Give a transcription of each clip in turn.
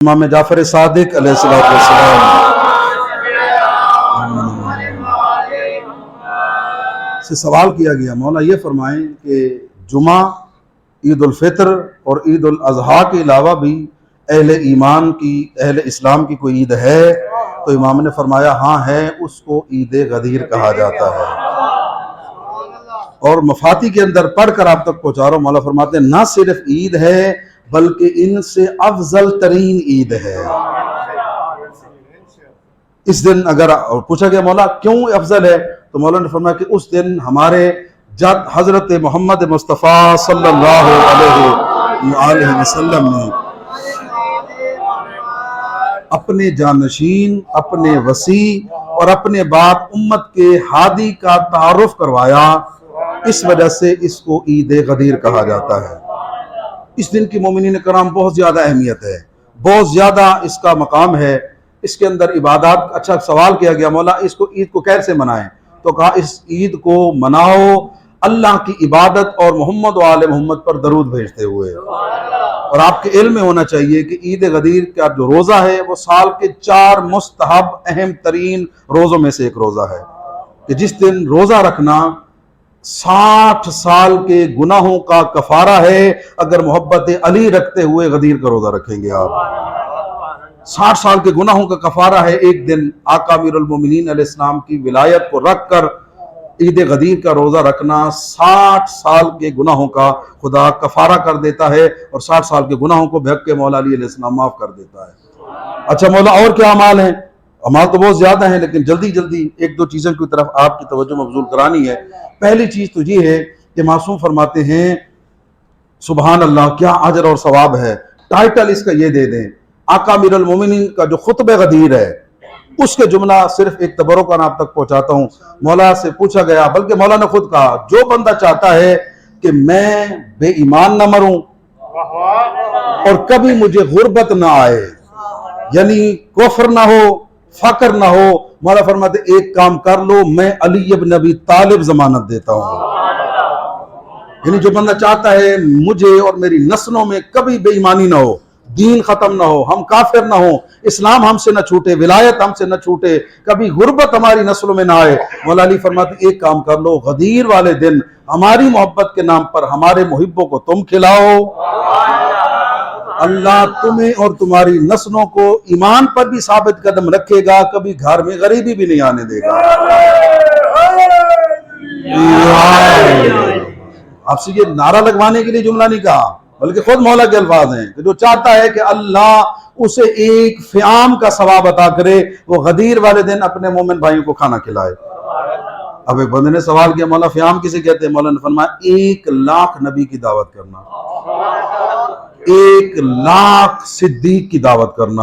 امام جعفر صادق علیہ السلام سے سوال کیا گیا، مولا یہ فرمائیں کہ جمعہ، عید الفطر اور عید الاضحیٰ کے علاوہ بھی اہل ایمان کی، اہل اسلام کی کوئی عید ہے؟ تو امام نے فرمایا ہاں ہے، اس کو عید غدیر کہا جاتا ہے۔ اور مفاتی کے اندر پڑھ کر آپ تک پہنچا رہا ہوں، مولا فرماتے ہیں نہ صرف عید ہے بلکہ ان سے افضل ترین عید ہے۔ اس دن اگر پوچھا گیا مولا کیوں افضل ہے، تو مولا نے فرمایا کہ اس دن ہمارے جد حضرت محمد مصطفیٰ صلی اللہ علیہ وسلم نے اپنے جانشین، اپنے وسیع اور اپنے بعد امت کے ہادی کا تعارف کروایا، اس وجہ سے اس کو عید غدیر کہا جاتا ہے۔ اس دن کی مومنین کرام بہت زیادہ اہمیت ہے، بہت زیادہ اس کا مقام ہے، اس کے اندر عبادات۔ اچھا سوال کیا گیا مولا اس کو عید کو کیسے منائیں، تو کہا اس عید کو مناؤ اللہ کی عبادت اور محمد و آل محمد پر درود بھیجتے ہوئے۔ اور آپ کے علم میں ہونا چاہیے کہ عید غدیر کا جو روزہ ہے وہ سال کے 4 مستحب اہم ترین روزوں میں سے ایک روزہ ہے، کہ جس دن روزہ رکھنا 60 سال کے گناہوں کا کفارہ ہے۔ اگر محبت علی رکھتے ہوئے غدیر کا روزہ رکھیں گے آپ، 60 سال کے گناہوں کا کفارہ ہے۔ ایک دن آقا امیر المومنین علیہ السلام کی ولایت کو رکھ کر عید غدیر کا روزہ رکھنا 60 سال کے گناہوں کا خدا کفارہ کر دیتا ہے، اور 60 سال کے گناہوں کو بھگ کے مولا علی علیہ السلام معاف کر دیتا ہے۔ اچھا مولا اور کیا اعمال ہیں؟ اعمال تو بہت زیادہ ہیں، لیکن جلدی جلدی ایک دو چیزوں کی طرف آپ کی توجہ مبذول کرانی ہے۔ پہلی چیز تو یہ ہے کہ معصوم فرماتے ہیں سبحان اللہ کیا اجر اور ثواب ہے، ٹائٹل اس کا یہ دے دیں، آقا امیر المومنین کا جو خطبہ غدیر ہے اس کے جملہ صرف ایک تبرکاً آپ تک پہنچاتا ہوں۔ مولا سے پوچھا گیا، بلکہ مولا نے خود کہا جو بندہ چاہتا ہے کہ میں بے ایمان نہ مروں اور کبھی مجھے غربت نہ آئے، یعنی کفر نہ ہو، فقر نہ ہو، مولا فرماتے ایک کام کر لو، میں علی ابن ابی طالب ضمانت دیتا ہوں۔ یعنی جو بندہ چاہتا ہے مجھے اور میری نسلوں میں کبھی بے ایمانی نہ ہو، دین ختم نہ ہو، ہم کافر نہ ہو، اسلام ہم سے نہ چھوٹے، ولایت ہم سے نہ چھوٹے، کبھی غربت ہماری نسلوں میں نہ آئے، مولا علی فرماتے ایک کام کر لو، غدیر والے دن ہماری محبت کے نام پر ہمارے محبوں کو تم کھلاؤ، اللہ تمہیں اور تمہاری نسلوں کو ایمان پر بھی ثابت قدم رکھے گا، کبھی گھر میں غریبی بھی نہیں آنے دے گا۔ آپ سے یہ نعرہ لگوانے کے لیے جملہ نہیں کہا، بلکہ خود مولا کے الفاظ ہیں کہ جو چاہتا ہے کہ اللہ اسے ایک فیام کا ثواب عطا کرے، وہ غدیر والے دن اپنے مومن بھائیوں کو کھانا کھلائے۔ اب ایک بندے نے سوال کیا مولا فیام کسے کہتے ہیں؟ مولا نے فرمایا 1 لاکھ نبی کی دعوت کرنا، 1 لاکھ صدیق کی دعوت کرنا،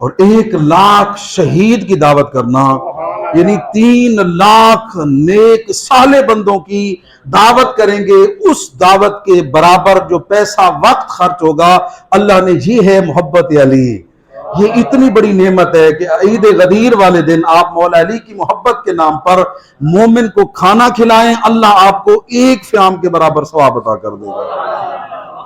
اور 1 لاکھ شہید کی دعوت کرنا، یعنی 3 لاکھ نیک صالح بندوں کی دعوت کریں گے، اس دعوت کے برابر جو پیسہ وقت خرچ ہوگا اللہ نے یہ ہے محبت علی۔ یہ اتنی بڑی نعمت ہے کہ عید غدیر والے دن آپ مولا علی کی محبت کے نام پر مومن کو کھانا کھلائیں، اللہ آپ کو 1 فیام کے برابر ثواب عطا کر دے گا۔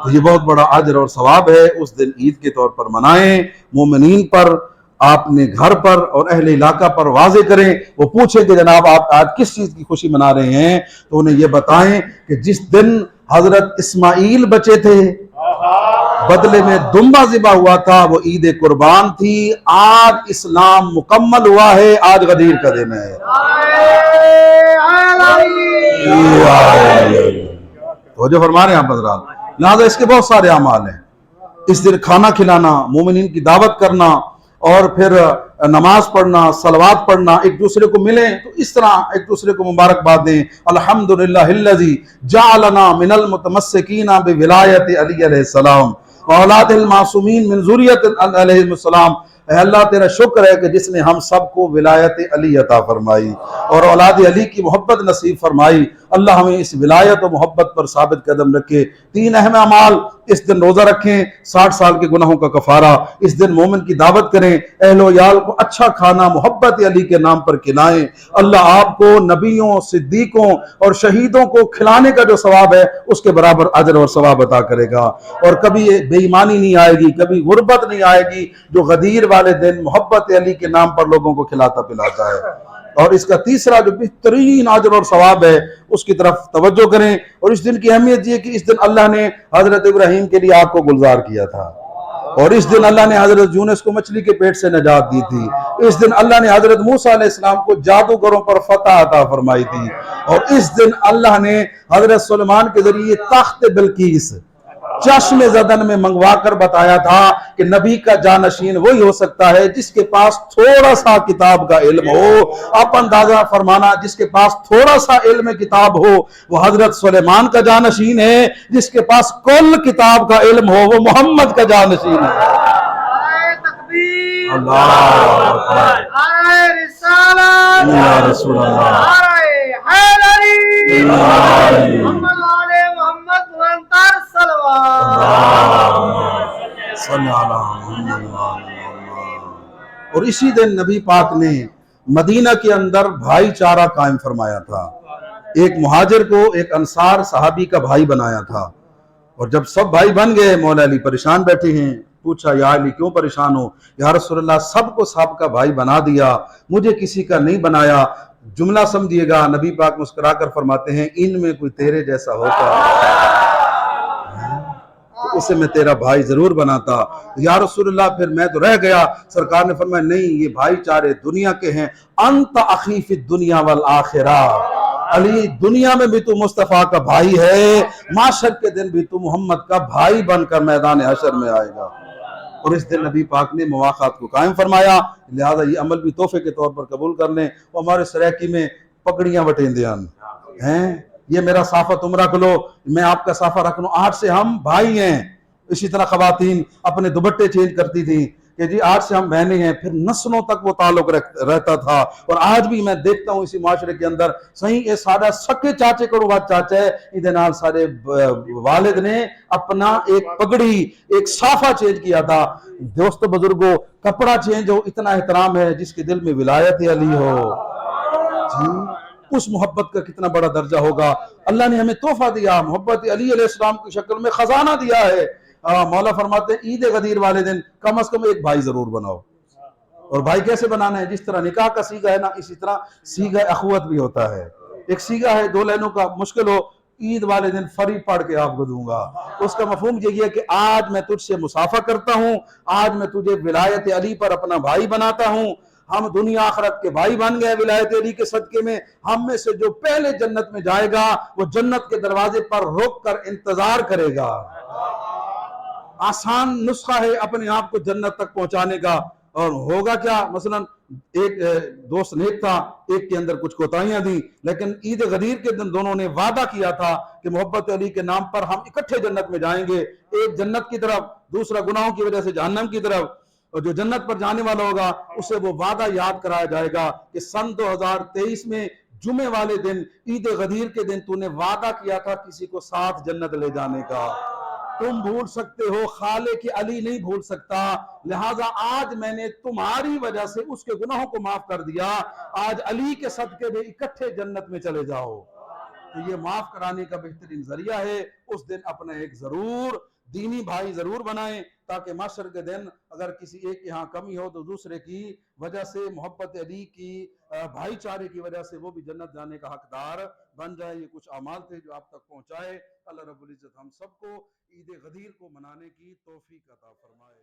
تو یہ بہت بڑا اجر اور ثواب ہے، اس دن عید کے طور پر منائیں، مومنین پر، آپ نے گھر پر اور اہل علاقہ پر واضح کریں، وہ پوچھیں کہ جناب آپ آج کس چیز کی خوشی منا رہے ہیں، تو انہیں یہ بتائیں کہ جس دن حضرت اسماعیل بچے تھے، بدلے میں دمبا ذبح ہوا تھا، وہ عید قربان تھی، آج اسلام مکمل ہوا ہے، آج غدیر کا دن ہے۔ تو جو فرما رہے ہیں آپ حضرات، لہذا اس کے بہت سارے اعمال ہیں۔ اس دن کھانا کھلانا، مومنین کی دعوت کرنا، اور پھر نماز پڑھنا، صلوات پڑھنا، ایک دوسرے کو ملیں تو اس طرح ایک دوسرے کو مبارکباد دیں۔ الحمدللہ الذی جعلنا من المتمسکین بولایت علی علیہ السلام واولاد المعصومین من ذریۃ علیہ السلام۔ اے اللہ تیرا شکر ہے کہ جس نے ہم سب کو ولایت علی عطا فرمائی اور اولاد علی کی محبت نصیب فرمائی۔ اللہ ہمیں اس ولایت و محبت پر ثابت قدم رکھے۔ 3 اہم اعمال، اس دن روزہ رکھیں، 60 سال کے گناہوں کا کفارہ، اس دن مومن کی دعوت کریں، اہل و یال کو اچھا کھانا محبت علی کے نام پر کھلائیں۔ اللہ آپ کو نبیوں، صدیقوں اور شہیدوں کو کھلانے کا جو ثواب ہے اس کے برابر اجر اور ثواب عطا کرے گا، اور کبھی بے ایمانی نہیں آئے گی، کبھی غربت نہیں آئے گی جو غدیر والے دن محبت علی کے نام پر لوگوں کو کھلاتا پلاتا ہے۔ اور اس کا تیسرا جو بہترین اجر اور ثواب ہے اس کی طرف توجہ کریں، اور اس دن کی اہمیت یہ کہ اس دن اللہ نے حضرت ابراہیم کے لیے آگ کو گلزار کیا تھا، اور اس دن اللہ نے حضرت یونس کو مچھلی کے پیٹ سے نجات دی تھی، اس دن اللہ نے حضرت موسیٰ علیہ السلام کو جادوگروں پر فتح عطا فرمائی تھی، اور اس دن اللہ نے حضرت سلیمان کے ذریعے تخت بلقیس چشم زدن میں منگوا کر بتایا تھا کہ نبی کا جانشین وہی ہو سکتا ہے جس کے پاس تھوڑا سا کتاب کا علم ہو۔ آپ اندازہ فرمانا، جس کے پاس تھوڑا سا علم کتاب ہو وہ حضرت سلیمان کا جانشین ہے، جس کے پاس کل کتاب کا علم ہو وہ محمد کا جانشین ہے۔ نعرہ تکبیر، اللہ اکبر، نعرہ رسالت، یا رسول اللہ، نعرہ حیدری، محمد والے محمد منتر صلوات۔ صلی اللہ علیہ وسلم۔ اور اسی دن نبی پاک نے مدینہ کے اندر بھائی چارہ قائم فرمایا تھا، ایک مہاجر کو ایک انصار صحابی کا بھائی بنایا تھا، اور جب سب بھائی بن گئے مولا علی پریشان بیٹھے ہیں، پوچھا یا علی کیوں پریشان ہو؟ یا رسول اللہ سب کو سب کا بھائی بنا دیا، مجھے کسی کا نہیں بنایا۔ جملہ سمجھیے گا، نبی پاک مسکرا کر فرماتے ہیں ان میں کوئی تیرے جیسا ہوتا تو اسے میں تیرا بھائی ضرور بناتا۔ یا رسول اللہ پھر میں تو رہ گیا۔ سرکار نے فرمایا نہیں، یہ بھائی چارے دنیا کے ہیں، انت اخی فی الدنیا والآخرہ، علی دنیا میں بھی تو مصطفیٰ کا بھائی ہے، معاشر کے دن بھی تو محمد کا بھائی بن کر میدان حشر میں آئے گا۔ اور اس دن نبی پاک نے مواقعات کو قائم فرمایا، لہذا یہ عمل بھی تحفے کے طور پر قبول کر لیں۔ وہ ہمارے سریکی میں پگڑیاں بٹیں دیان ہیں، یہ میرا صافہ تم رکھ لو، میں آپ کا صافہ رکھ لوں، آج سے ہم بھائی ہیں۔ اسی طرح خواتین اپنے دوپٹے چینج کرتی تھیں کہ جی آج سے ہم بہنیں ہیں، پھر نسلوں تک وہ تعلق رہتا تھا۔ اور آج بھی میں دیکھتا ہوں اسی معاشرے کے اندر صحیح یہ سارا سکے چاچے کو بات چاچا ہے، ادھر نال سارے والد نے اپنا ایک پگڑی ایک صافہ چینج کیا تھا۔ دوستو بزرگوں، کپڑا چینج ہو اتنا احترام ہے جس کے دل میں ولایت علی ہو، جی اس محبت کا کتنا بڑا درجہ ہوگا۔ اللہ نے ہمیں تحفہ دیا، محبت علی علیہ السلام کی شکل میں خزانہ دیا ہے۔ مولا فرماتے ہیں عید غدیر والے دن کم از کم ایک بھائی ضرور بناؤ، اور بھائی کیسے بنانا ہے؟ جس طرح نکاح کا سیگا ہے نا، اسی طرح سیگا اخوت بھی ہوتا ہے۔ ایک سیگا ہے 2 لائنوں کا، مشکل ہو عید والے دن فری پڑھ کے آپ کو دوں گا، اس کا مفہوم یہی ہے کہ آج میں تجھ سے مصافحہ کرتا ہوں، آج میں تجھے ولایت علی پر اپنا بھائی بناتا ہوں، ہم دنیا آخرت کے بھائی بن گئے ولایت علی کے صدقے میں۔ ہم میں سے جو پہلے جنت میں جائے گا وہ جنت کے دروازے پر رک کر انتظار کرے گا۔ آسان نسخہ ہے اپنے آپ کو جنت تک پہنچانے کا۔ اور ہوگا کیا؟ مثلا ایک دوست نیک تھا، ایک کے اندر کچھ کوتاہیاں دی، لیکن عید غدیر کے دن دونوں نے وعدہ کیا تھا کہ محبت علی کے نام پر ہم اکٹھے جنت میں جائیں گے، ایک جنت کی طرف، دوسرا گناہوں کی وجہ سے جہنم کی طرف۔ اور جو جنت پر جانے والا ہوگا اسے وہ وعدہ یاد کرایا جائے گا کہ سن 2023 میں جمعے والے دن عید غدیر کے دن تو نے وعدہ کیا تھا کسی کو ساتھ جنت لے جانے کا، تم بھول سکتے ہو، خالق علی نہیں بھول سکتا، لہٰذا آج میں نے تمہاری وجہ سے اس کے گناہوں کو معاف کر دیا، آج علی کے صدقے میں اکٹھے جنت میں چلے جاؤ۔ تو یہ معاف کرانے کا بہترین ذریعہ ہے۔ اس دن اپنا ایک ضرور دینی بھائی ضرور بنائیں، تاکہ معاشر کے دن اگر کسی ایک یہاں کمی ہو تو دوسرے کی وجہ سے، محبت علی کی بھائی چارے کی وجہ سے وہ بھی جنت جانے کا حقدار بن جائے۔ یہ کچھ اعمال تھے جو آپ تک پہنچائے۔ اللہ رب العزت ہم سب کو عید غدیر کو منانے کی توفیق عطا فرمائے۔